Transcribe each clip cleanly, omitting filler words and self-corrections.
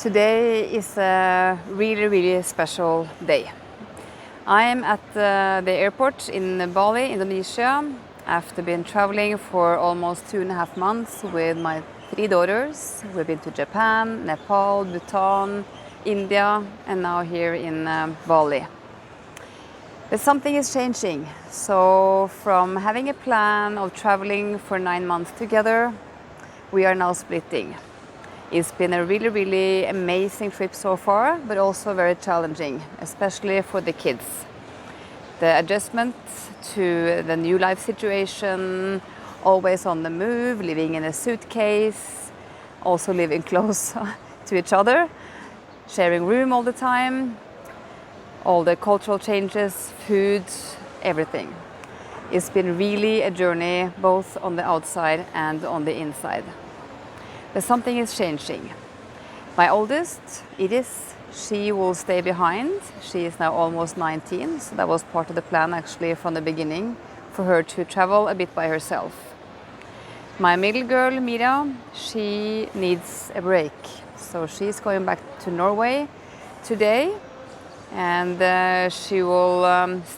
Today is a really special day. I am at the airport in Bali, Indonesia, after being traveling for almost 2.5 months with my 3 daughters. We've been to Japan, Nepal, Bhutan, India, and now here in Bali. But something is changing. So from having a plan of traveling for 9 months together, we are now splitting. It's been a really amazing trip so far, but also very challenging, especially for the kids. The adjustment to the new life situation, always on the move, living in a suitcase, also living close to each other, sharing room all the time, all the cultural changes, food, everything. It's been really a journey both on the outside and on the inside. But something is changing. My oldest, Edith, she will stay behind. She is now almost 19, so that was part of the plan actually from the beginning, for her to travel a bit by herself. My middle girl, Mira, she needs a break. So she's going back to Norway today, and she will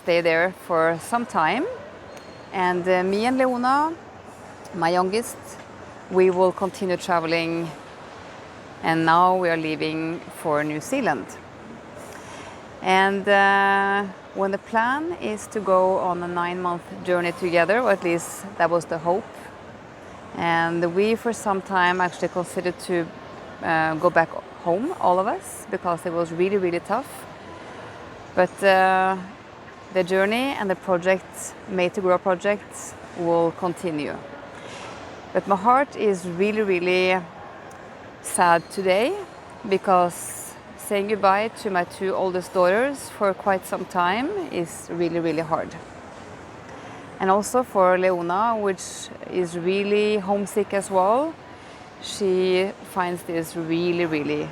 stay there for some time. And me and Leona, my youngest, we will continue traveling, and now we are leaving for New Zealand. And when the plan is to go on a 9-month journey together, or at least that was the hope, and we for some time actually considered to go back home, all of us, because it was really tough. But the journey and the project, MadeToGrow project, will continue. But my heart is really sad today, because saying goodbye to my 2 oldest daughters for quite some time is really hard. And also for Leona, which is really homesick as well, she finds this really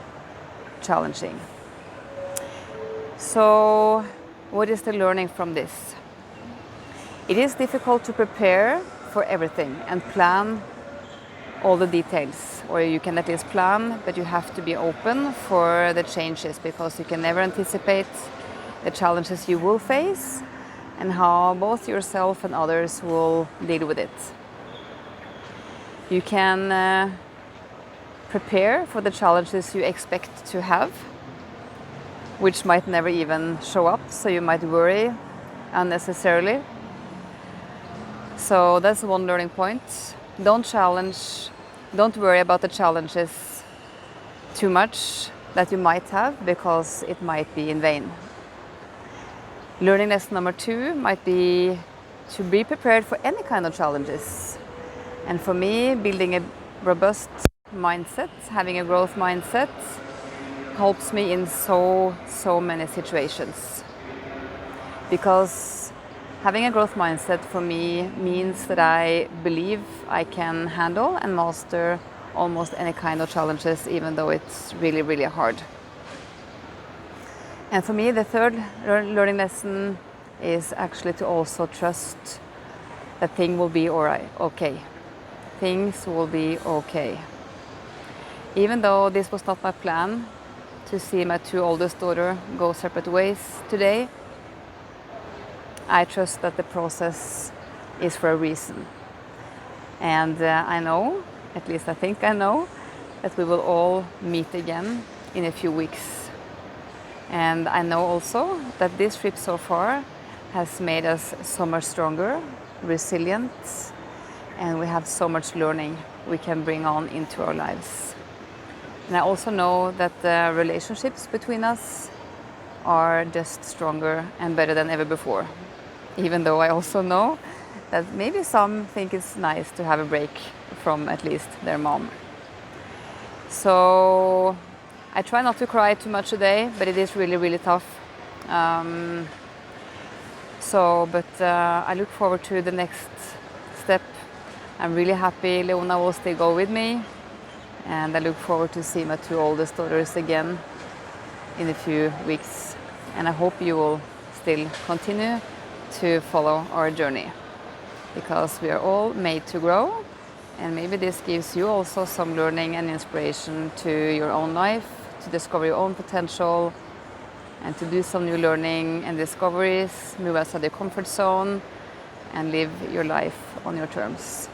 challenging. So what is the learning from this? It is difficult to prepare for everything and plan all the details, or you can at least plan, but you have to be open for the changes, because you can never anticipate the challenges you will face and how both yourself and others will deal with it. You can prepare for the challenges you expect to have, which might never even show up, so you might worry unnecessarily. So that's one learning point. Don't worry about the challenges too much that you might have, because it might be in vain. Learning lesson number 2 might be to be prepared for any kind of challenges. And for me, building a robust mindset, having a growth mindset, helps me in so many situations. Because having a growth mindset for me means that I believe I can handle and master almost any kind of challenges, even though it's really hard. And for me, the third learning lesson is actually to also trust that things will be okay. Things will be okay. Even though this was not my plan, to see my 2 oldest daughters go separate ways today, I trust that the process is for a reason. And I know, at least I think I know, that we will all meet again in a few weeks. And I know also that this trip so far has made us so much stronger, resilient, and we have so much learning we can bring on into our lives. And I also know that the relationships between us are just stronger and better than ever before. Even though I also know that maybe some think it's nice to have a break from at least their mom. So I try not to cry too much today, but it is really tough. I look forward to the next step. I'm really happy Leona will still go with me, and I look forward to see my 2 oldest daughters again in a few weeks. And I hope you will still continue to follow our journey, because we are all made to grow, and maybe this gives you also some learning and inspiration to your own life, to discover your own potential and to do some new learning and discoveries, move outside your comfort zone, and live your life on your terms.